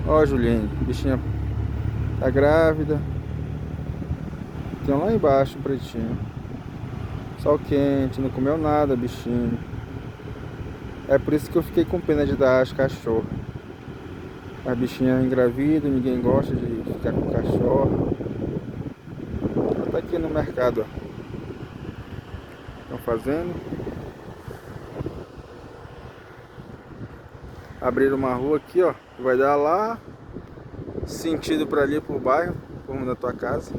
Ó, a Juliane, bichinha tá grávida. Tem um lá embaixo, um pretinho. Sol quente, não comeu nada, bichinho. É por isso que eu fiquei com pena de dar as cachorras. A bichinha engravida, ninguém gosta de ficar com cachorro. Ela tá aqui no mercado, ó. Estão fazendo. Abriram uma rua aqui, ó. Que vai dar lá sentido pra ali, pro bairro, como da tua casa.